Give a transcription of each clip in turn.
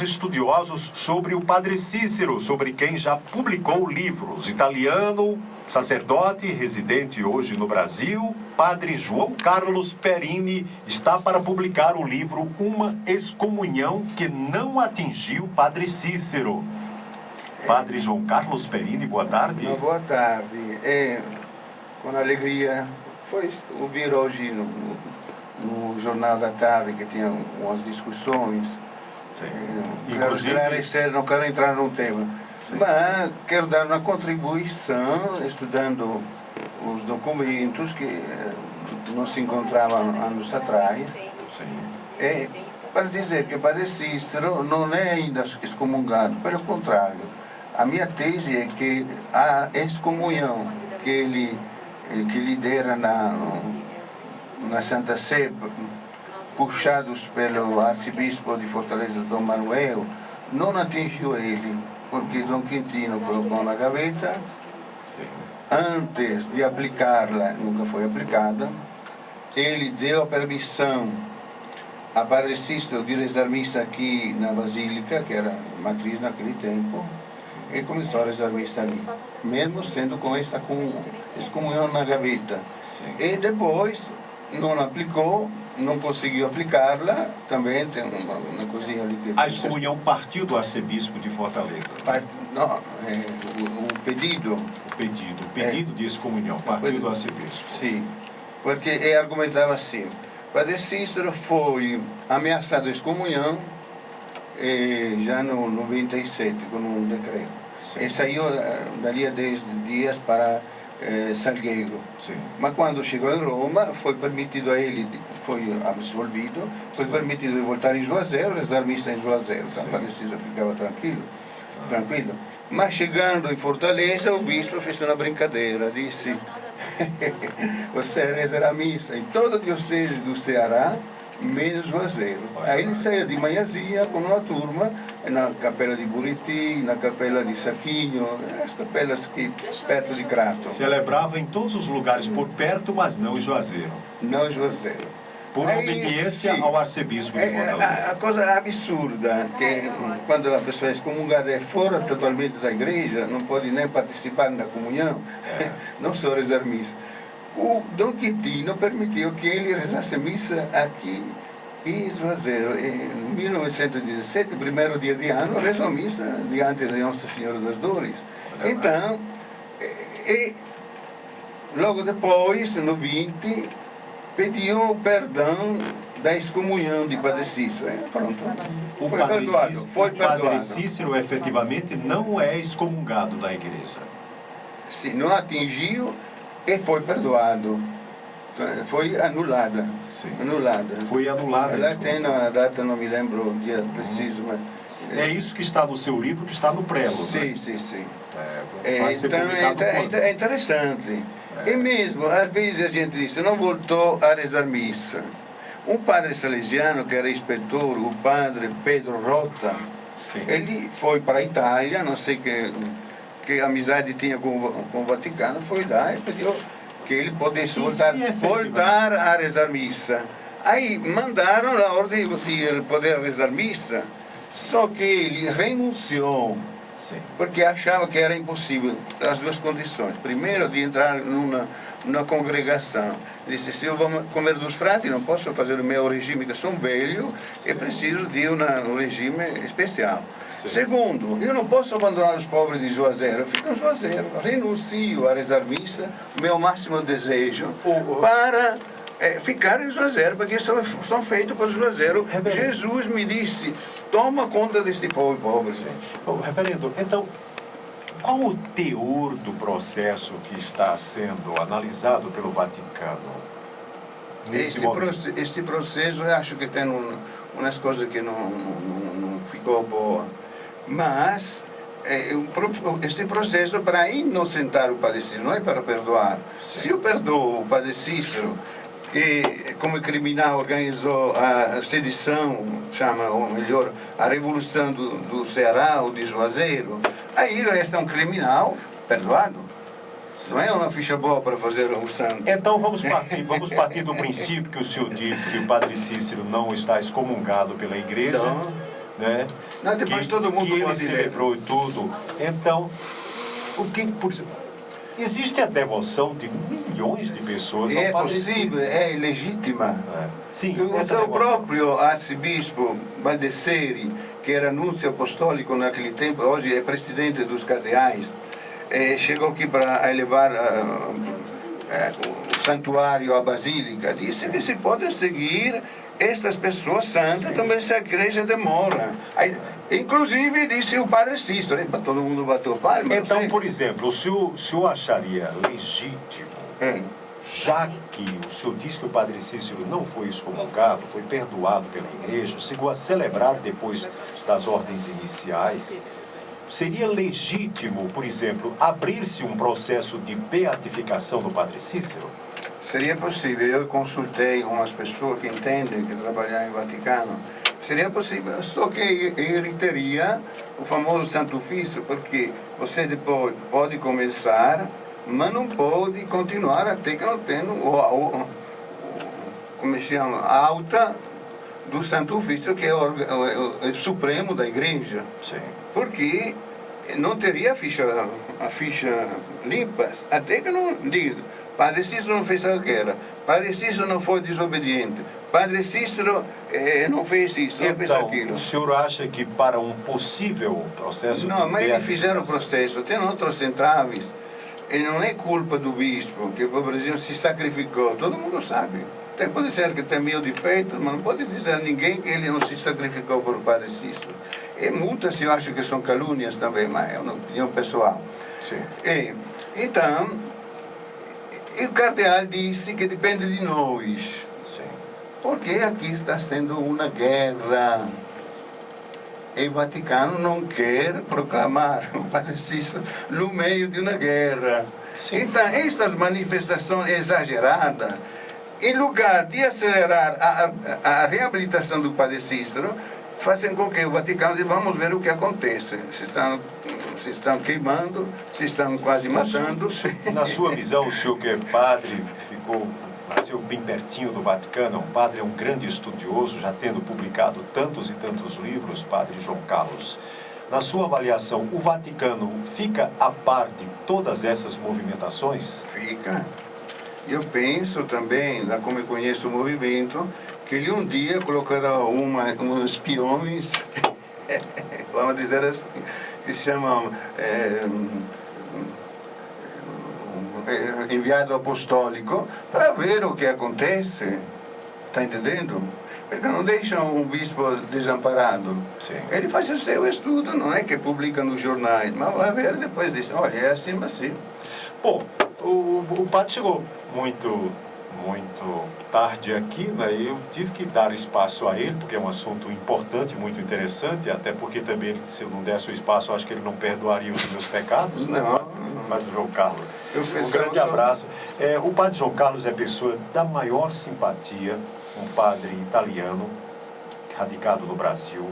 Estudiosos sobre o Padre Cícero, sobre quem já publicou livros. Italiano, sacerdote, residente hoje no Brasil, Padre João Carlos Perini está para publicar o livro Uma Excomunhão que não atingiu Padre Cícero. Padre João Carlos Perini, boa tarde. Boa tarde. Com alegria foi ouvir hoje no Jornal da Tarde que tinha umas discussões. Quero esclarecer, não quero entrar num tema. Sim. Mas quero dar uma contribuição estudando os documentos que não se encontravam anos atrás. Sim. Para dizer que Padre Cícero não é ainda excomungado, pelo contrário. A minha tese é que a excomunhão que ele lidera na Santa Sé, puxados pelo arcebispo de Fortaleza, Dom Manuel, não atingiu ele, porque Dom Quintino colocou na gaveta. Sim. Antes de aplicá-la, nunca foi aplicada. Ele deu a permissão a Padre Cícero de rezar missa aqui na Basílica, que era matriz naquele tempo, e começou a rezar missa ali, mesmo sendo com essa excomunhão na gaveta. Sim. E depois não aplicou, não conseguiu aplicá-la, também tem uma coisinha ali que... A excomunhão partiu do arcebispo de Fortaleza? Não, o pedido... O pedido de excomunhão partiu do arcebispo? Sim, porque ele argumentava assim, Padre Cícero foi ameaçado de excomunhão já no 97, com um decreto. Sim. E saiu dali a 10 dias para Salgueiro. Sim. Mas quando chegou em Roma, foi permitido a ele, foi absolvido, foi permitido voltar em Juazeiro, rezar missa em Juazeiro. Então, Padre Cícero ficava tranquilo. Mas chegando em Fortaleza, o bispo fez uma brincadeira, disse: você rezará a missa em toda a diocese do Ceará, menos Juazeiro. Aí ele saiu de manhãzinha com uma turma na capela de Buriti, na capela de Saquinho, as capelas aqui perto de Crato. Celebrava em todos os lugares por perto, mas não em Juazeiro. Não em Juazeiro. Por obediência ao arcebispo de Fortaleza. A coisa absurda, que quando a pessoa é excomungada é fora totalmente da igreja, não pode nem participar da comunhão, não só rezar missa. O Dom Quintino permitiu que ele rezasse missa aqui em Juazeiro. Em 1917, primeiro dia de ano, rezou missa diante de Nossa Senhora das Dores. Então, logo depois, no 20, pediu o perdão da excomunhão de Padre Cícero. Pronto, foi perdoado. O Padre Cícero efetivamente não é excomungado da igreja. Sim, não atingiu e foi perdoado. Foi anulada. Sim. Anulada. Foi anulada. Ela tem a data, não me lembro o dia preciso, mas... É isso que está no seu livro, que está no prelo. Sim, né? sim. Então, é interessante. E mesmo, às vezes a gente diz, não voltou a rezar missa. Um padre salesiano, que era inspetor, o padre Pedro Rota, sim, ele foi para a Itália, não sei que amizade tinha com o Vaticano, foi lá e pediu que ele pudesse voltar a rezar missa. Aí mandaram a ordem de ele poder rezar missa, só que ele renunciou. Sim. Porque achava que era impossível as duas condições. Primeiro, de entrar numa congregação. Disse, se eu vou comer dos frades, não posso fazer o meu regime, que sou velho, e preciso de um regime especial. Sim. Segundo, eu não posso abandonar os pobres de Juazeiro, eu fico em Juazeiro, renuncio a rezar missa, meu máximo desejo, para ficar em Juazeiro, porque são feitos por Juazeiro. Jesus me disse, toma conta deste povo pobre. Reverendo, então, qual o teor do processo que está sendo analisado pelo Vaticano? Este processo, eu acho que tem umas coisas que não ficou boa. Mas este processo para inocentar o Padre Cícero, não é para perdoar. Sim. Se eu perdoo o Padre Cícero, que como criminal organizou a sedição, ou melhor, a revolução do Ceará ou de Juazeiro, aí ele é um criminal perdoado. Não é uma ficha boa para fazer o santo. Então vamos partir do princípio que o senhor disse que o Padre Cícero não está excomungado pela igreja. Não. né? Não, depois todo mundo que ele pode ler. celebrou e tudo. Então, existe a devoção de milhões de pessoas ao Padre possível, Cícero. é legítima. Sim, O próprio arcebispo Baldesseri, que era anúncio apostólico naquele tempo, hoje é presidente dos cardeais, chegou aqui para elevar o santuário, a basílica, disse que se podem seguir estas pessoas santas também se a igreja demora. Aí, inclusive disse o Padre Cícero, para todo mundo bateu palma. Então, por exemplo, o senhor acharia legítimo, já que o senhor diz que o Padre Cícero não foi excomungado, foi perdoado pela igreja, chegou a celebrar depois das ordens iniciais, seria legítimo, por exemplo, abrir-se um processo de beatificação do Padre Cícero? Seria possível. Eu consultei umas pessoas que entendem, que trabalham em Vaticano. Seria possível, só que ele teria o famoso Santo Ofício, porque você depois pode começar, mas não pode continuar até que não tenha como se chama, a alta do Santo Ofício, que é o supremo da igreja. Sim. Porque não teria a ficha limpa, até que não diz. Padre Cícero não fez a guerra, Padre Cícero não foi desobediente, Padre Cícero não fez isso, não fez aquilo. O senhor acha que para um possível processo não, de mas eles fizeram o processo, tem outros entraves, e não é culpa do bispo, que o Brasil se sacrificou, todo mundo sabe. Pode ser que tem mil defeitos, mas não pode dizer a ninguém que ele não se sacrificou por Padre Cícero. E muitas eu acho que são calúnias também, mas é uma opinião pessoal. Sim. Então, o cardeal disse que depende de nós. Sim. Porque aqui está sendo uma guerra. E o Vaticano não quer proclamar o Padre Cícero no meio de uma guerra. Sim. Então, essas manifestações exageradas, em lugar de acelerar a reabilitação do Padre Cícero, fazem com que o Vaticano diga, vamos ver o que acontece. Se estão queimando, se estão quase matando. Na sua visão, o senhor que é padre, nasceu bem pertinho do Vaticano, é um grande estudioso, já tendo publicado tantos e tantos livros, Padre João Carlos. Na sua avaliação, o Vaticano fica a par de todas essas movimentações? Fica. Eu penso também, como eu conheço o movimento, que ele um dia colocará uns espiões, vamos dizer assim, que se chamam enviado apostólico, para ver o que acontece. Está entendendo? Porque não deixam um bispo desamparado. Sim. Ele faz o seu estudo, não é que publica nos jornais, mas vai ver depois disso. Olha, é assim, assim. Bom, o padre chegou muito tarde aqui, né? Eu tive que dar espaço a ele, porque é um assunto importante, muito interessante, até porque também, se eu não desse o espaço, eu acho que ele não perdoaria os meus pecados, né? Padre João Carlos. Um grande abraço. O Padre João Carlos é pessoa da maior simpatia, um padre italiano, radicado no Brasil,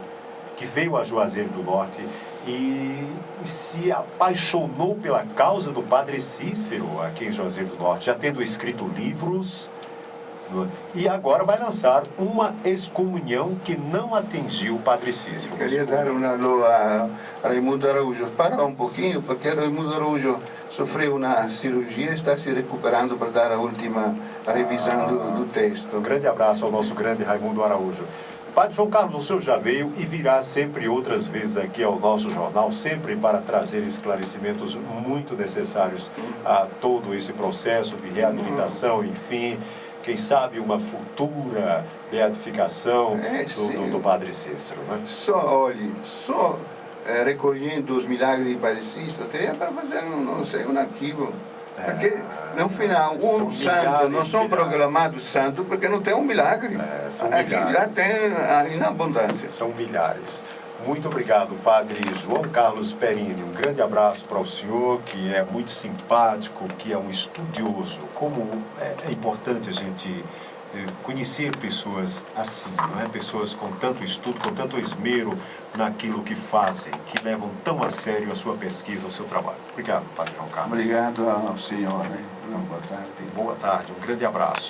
que veio a Juazeiro do Norte e se apaixonou pela causa do Padre Cícero aqui em Juazeiro do Norte, já tendo escrito livros, e agora vai lançar uma excomunhão que não atingiu o Padre Cícero. Queria dar uma alô a Raimundo Araújo. Para um pouquinho, porque Raimundo Araújo sofreu uma cirurgia e está se recuperando para dar a última revisão do texto. Um grande abraço ao nosso grande Raimundo Araújo. Padre João Carlos, o senhor já veio e virá sempre outras vezes aqui ao nosso jornal, sempre para trazer esclarecimentos muito necessários a todo esse processo de reabilitação, enfim, quem sabe uma futura beatificação do Padre Cícero, né? Só recolhendo os milagres de Padre Cícero, teria para fazer, não sei, um arquivo. Porque, no final, um santo não são proclamados santos porque não tem um milagre. Aqui já tem em abundância. São milhares. Muito obrigado, Padre João Carlos Perini. Um grande abraço para o senhor, que é muito simpático, que é um estudioso. Como é importante a gente conhecer pessoas assim, não é? Pessoas com tanto estudo, com tanto esmero naquilo que fazem, que levam tão a sério a sua pesquisa, o seu trabalho. Obrigado, Padre João Carlos. Obrigado ao senhor. Boa tarde. Boa tarde, um grande abraço.